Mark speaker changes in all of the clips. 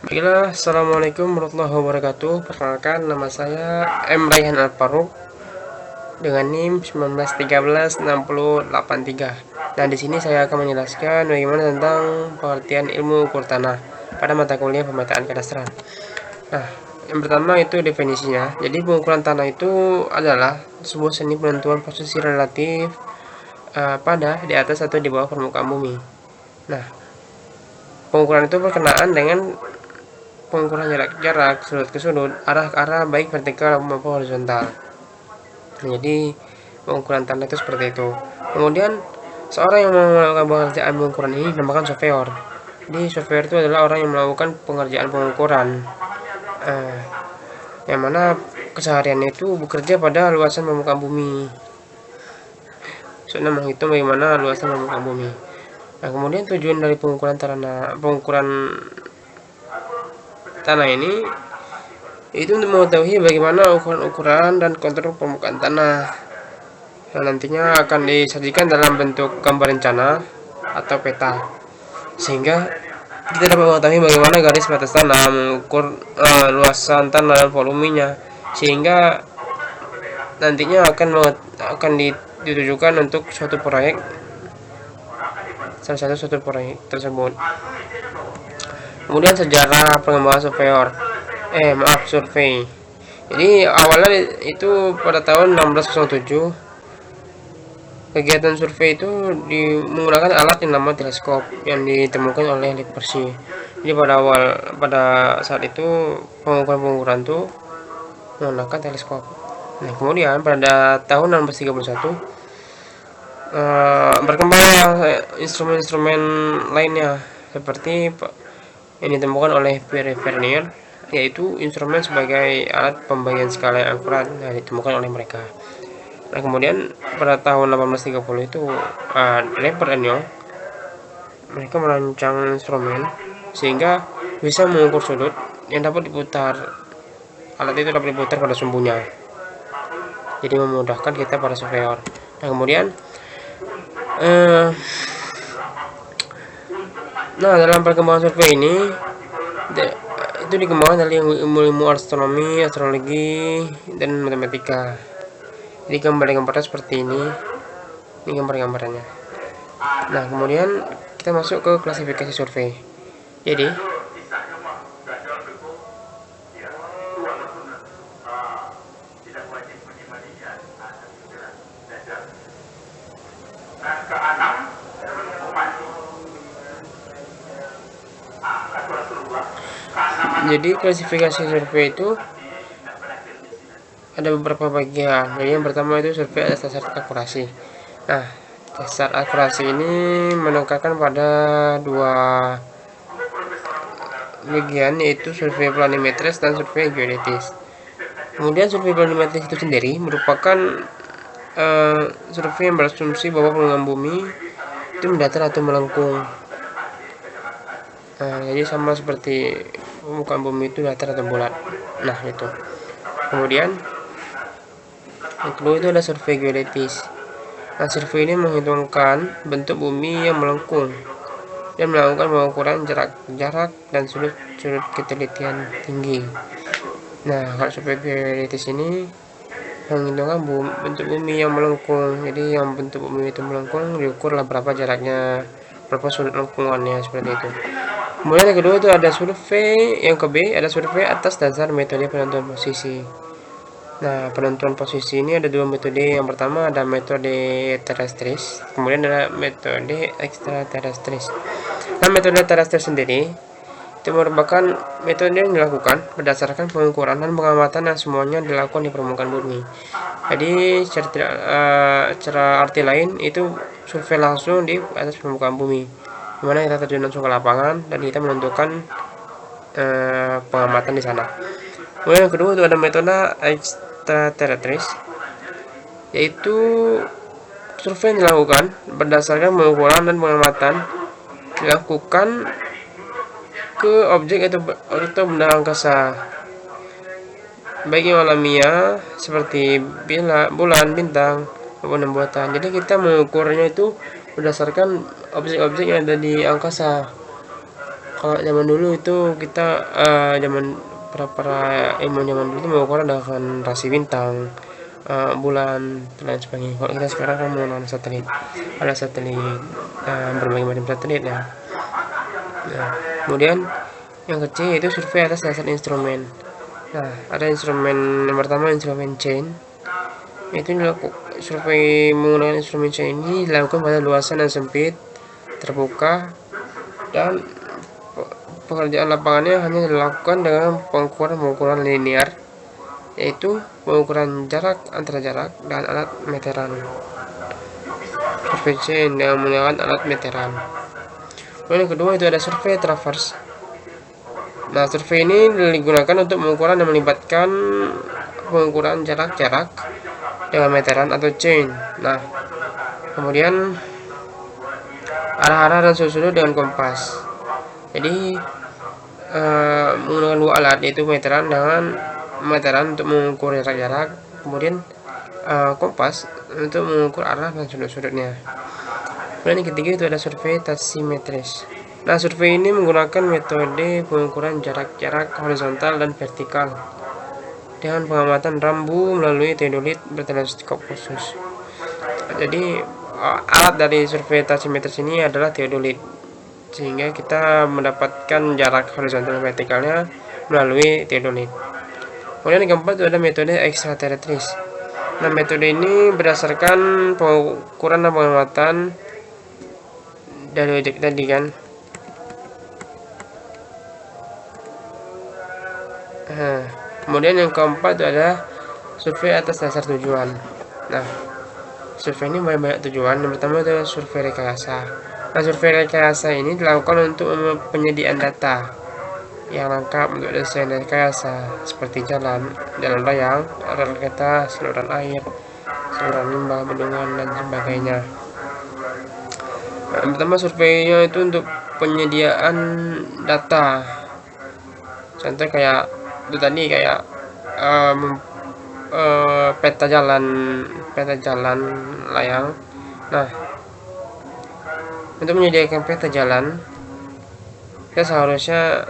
Speaker 1: Baiklah, assalamualaikum warahmatullahi wabarakatuh. Perkenalkan, nama saya M. Raihan Alparuk dengan NIM 19136083. Nah, di sini saya akan menjelaskan bagaimana tentang pengertian ilmu ukur tanah pada mata kuliah pemetaan kadasteran. Nah, yang pertama itu definisinya. Jadi, pengukuran tanah itu adalah sebuah seni penentuan posisi relatif pada di atas atau di bawah permukaan bumi. Nah, pengukuran itu berkenaan dengan pengukuran jarak sudut ke sudut, arah ke arah, baik vertikal maupun horizontal. Jadi pengukuran tanah itu seperti itu. Kemudian seorang yang melakukan pengerjaan pengukuran ini dinamakan surveyor. Jadi surveyor itu adalah orang yang melakukan pengerjaan pengukuran, yang mana kesehariannya itu bekerja pada luasan permukaan bumi. Soalnya menghitung bagaimana luasan permukaan bumi. Nah, kemudian tujuan dari pengukuran tanah ini itu untuk mengetahui bagaimana ukuran-ukuran dan kontur permukaan tanah yang nantinya akan disajikan dalam bentuk gambar rencana atau peta, sehingga kita dapat mengetahui bagaimana garis batas tanah, mengukur luasan tanah dan volumenya, sehingga nantinya akan ditujukan untuk suatu proyek, salah satu proyek tersebut. Kemudian sejarah pengembangan survei. Jadi awalnya itu pada tahun 1607 kegiatan survei itu menggunakan alat yang namanya teleskop yang ditemukan oleh Le Verrier. Jadi pada saat itu pengukuran itu menggunakan teleskop. Nah, kemudian pada tahun 1631 berkembang instrumen-instrumen lainnya seperti yang ditemukan oleh Pierre Vernier, yaitu instrumen sebagai alat pembagian skala yang akurat yang ditemukan oleh mereka. Nah, kemudian pada tahun 1830 itu Draper dan Young mereka merancang instrumen sehingga bisa mengukur sudut yang dapat diputar. Alat itu dapat diputar pada sumbunya, jadi memudahkan kita para surveyor. Nah, kemudian dalam perkembangan survei ini itu dikembangkan dari ilmu astronomi, astrologi, dan matematika. Jadi gambar-gambarnya seperti ini gambar-gambarannya. Nah, kemudian kita masuk ke klasifikasi survei. Jadi klasifikasi survei itu ada beberapa bagian. Jadi yang pertama itu survei atas dasar akurasi. Nah, dasar akurasi ini menekankan pada dua bagian, yaitu survei planimetris dan survei geodetis. Kemudian survei planimetris itu sendiri merupakan survei yang berasumsi bahwa permukaan bumi itu mendatar atau melengkung. Jadi sama seperti permukaan bumi itu datar atau bulat. Nah, itu. Kemudian yang kedua itu ada survei geodetis. Nah, survei ini menghitungkan bentuk bumi yang melengkung dan melakukan pengukuran jarak dan sudut ketelitian tinggi. Nah, kalau survei geodetis ini menghitungkan bentuk bumi yang melengkung. Jadi yang bentuk bumi itu melengkung diukurlah berapa jaraknya, berapa sudut lengkungannya, seperti itu. Kemudian yang kedua itu ada survei, yang ke B ada survei atas dasar metode penentuan posisi. Nah, penentuan posisi ini ada dua metode. Yang pertama ada metode terrestris, kemudian ada metode extraterrestris. Nah, metode terrestris sendiri itu merupakan metode yang dilakukan berdasarkan pengukuran dan pengamatan yang semuanya dilakukan di permukaan bumi. Jadi secara arti lain itu survei langsung di atas permukaan bumi, dimana kita terjun langsung ke lapangan dan kita menentukan pengamatan di sana. Kemudian yang kedua itu ada metode extraterrestris, yaitu survei yang dilakukan berdasarkan pengukuran dan pengamatan dilakukan ke objek atau benda angkasa, baik yang alamiah seperti bulan, bintang, maupun buatan. Jadi kita mengukurnya itu berdasarkan objek-objek yang ada di angkasa. Kalau zaman dulu itu kita zaman para ilmuwan zaman dulu itu mengukur dengan rasi bintang, bulan dan lain sebagainya. Kalau kita sekarang kan menggunakan satelit, ada satelit berbagai macam satelit ya. Nah, kemudian yang kecil itu survei atas dasar instrumen. Nah, ada instrumen yang pertama, instrumen chain. Itu survei menggunakan instrumen chain ini dilakukan pada luasan yang sempit, terbuka, dan pekerjaan lapangannya hanya dilakukan dengan pengukuran linear, yaitu pengukuran jarak antara jarak dan alat meteran. Survei chain yang menggunakan alat meteran. Lalu yang kedua itu ada survei traverse. Nah, survei ini digunakan untuk pengukuran yang melibatkan pengukuran jarak-jarak dengan meteran atau chain. Nah, kemudian arah-arah dan sudut-sudut dengan kompas. Jadi menggunakan dua alat, yaitu meteran untuk mengukur jarak-jarak, kemudian kompas untuk mengukur arah dan sudut-sudutnya. Kemudian yang ketiga itu ada survei tasimetris. Nah, survei ini menggunakan metode pengukuran jarak-jarak horizontal dan vertikal dengan pengamatan rambu melalui teodolit berteleskop khusus. Jadi alat dari survei tasimetris ini adalah teodolit, sehingga kita mendapatkan jarak horizontal dan vertikalnya melalui teodolit. Kemudian yang keempat itu ada metode ekstrateretris. Nah, metode ini berdasarkan pengukuran dan pengamatan dari objek tadi kan. Kemudian yang keempat itu ada survei atas dasar tujuan. Nah, survei ini banyak tujuan. Yang pertama itu survei rekayasa. Nah, survei rekayasa ini dilakukan untuk penyediaan data yang lengkap untuk desain rekayasa seperti jalan layang, rel kereta, saluran air, saluran limbah, bendungan, dan sebagainya. Nah, yang pertama surveinya itu untuk penyediaan data. Contoh kayak itu tadi, kayak peta jalan layang. Nah, untuk menyediakan peta jalan, kita seharusnya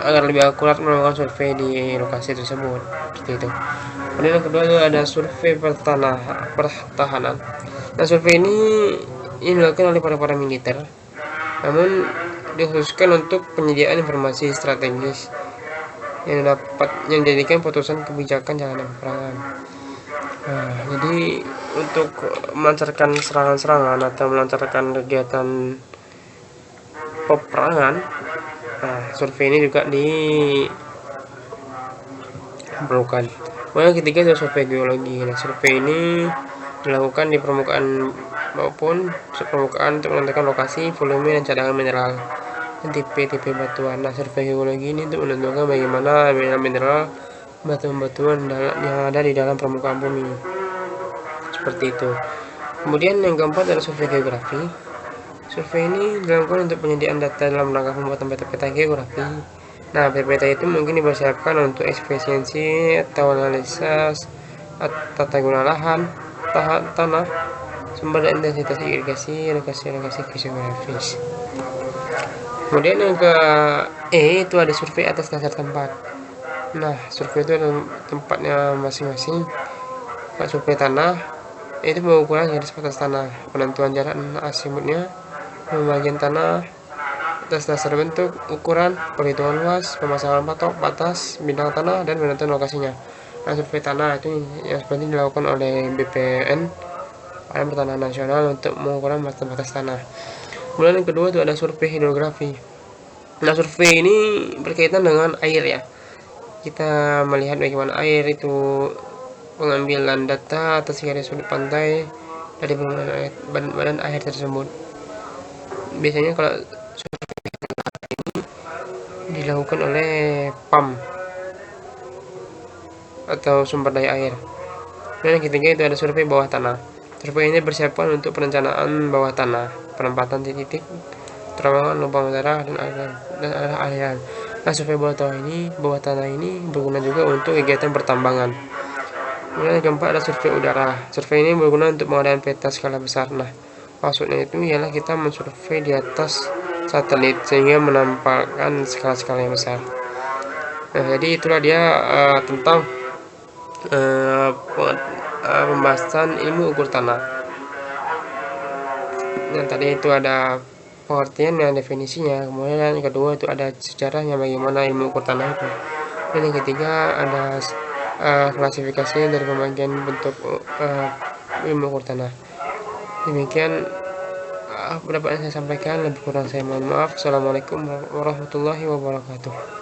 Speaker 1: agar lebih akurat melakukan survei di lokasi tersebut, seperti itu. Kemudian yang kedua itu ada survei pertahanan. Nah, survei ini dilakukan oleh para militer, namun dikhususkan untuk penyediaan informasi strategis yang dijadikan putusan kebijakan jalanan peperangan. Nah, jadi untuk melancarkan serangan-serangan atau melancarkan kegiatan peperangan, nah, survei ini juga diperlukan. Kemudian yang ketiga itu survei geologi. Nah, survei ini dilakukan di permukaan maupun subpermukaan untuk menentukan lokasi, volume, dan cadangan mineral dan tipe-tipe batuan. Nah, survei geologi ini untuk menentukan bagaimana mineral batuan-batuan yang ada di dalam permukaan bumi, seperti itu. Kemudian yang keempat adalah survei geografi. Survei ini dilakukan untuk penyediaan data dalam rangka pembuatan peta geografi. Nah, peta itu mungkin dipersiapkan untuk efisiensi atau analisis tata guna lahan, tanah, sumber dan intensitas irigasi, lokasi geografis. Kemudian yang ke itu ada survei atas dasar tempat. Nah, survei itu ada tempatnya masing-masing. Survei tanah itu pengukuran garis batas tanah, penentuan jarak dan azimutnya, pembagian tanah atas dasar bentuk, ukuran, perhitungan luas, pemasangan patok, batas, bidang tanah, dan penentuan lokasinya. Nah, survei tanah itu yang seperti dilakukan oleh BPN, Badan Pertanahan Nasional, untuk mengukuran batas tanah. Kemudian yang kedua itu ada survei hidrografi. Nah, survei ini berkaitan dengan air ya. Kita melihat bagaimana air itu, pengambilan data atas garis sudut pantai dari badan air tersebut. Biasanya kalau survei ini dilakukan oleh PAM atau sumber daya air. Dan yang ketiga itu ada survei bawah tanah. Survei ini dipersiapkan untuk perencanaan bawah tanah, penempatan titik terowongan, lubang udara, dan aliran. Nah, survei bawah tanah ini berguna juga untuk kegiatan pertambangan. Kemudian yang keempat ada survei udara. Survei ini berguna untuk pengadaan peta skala besar. Nah, maksudnya itu ialah kita mensurvei di atas satelit sehingga menampakkan skala-skala yang besar. Nah, jadi itulah dia tentang pembahasan ilmu ukur tanah. Yang tadi itu ada pengertian dan definisinya, kemudian yang kedua itu ada sejarahnya bagaimana ilmu ukur tanah itu, dan yang ketiga ada klasifikasi dari pembagian bentuk ilmu ukur tanah. Demikian pendapat yang saya sampaikan, lebih kurang saya mohon maaf. Assalamualaikum warahmatullahi wabarakatuh.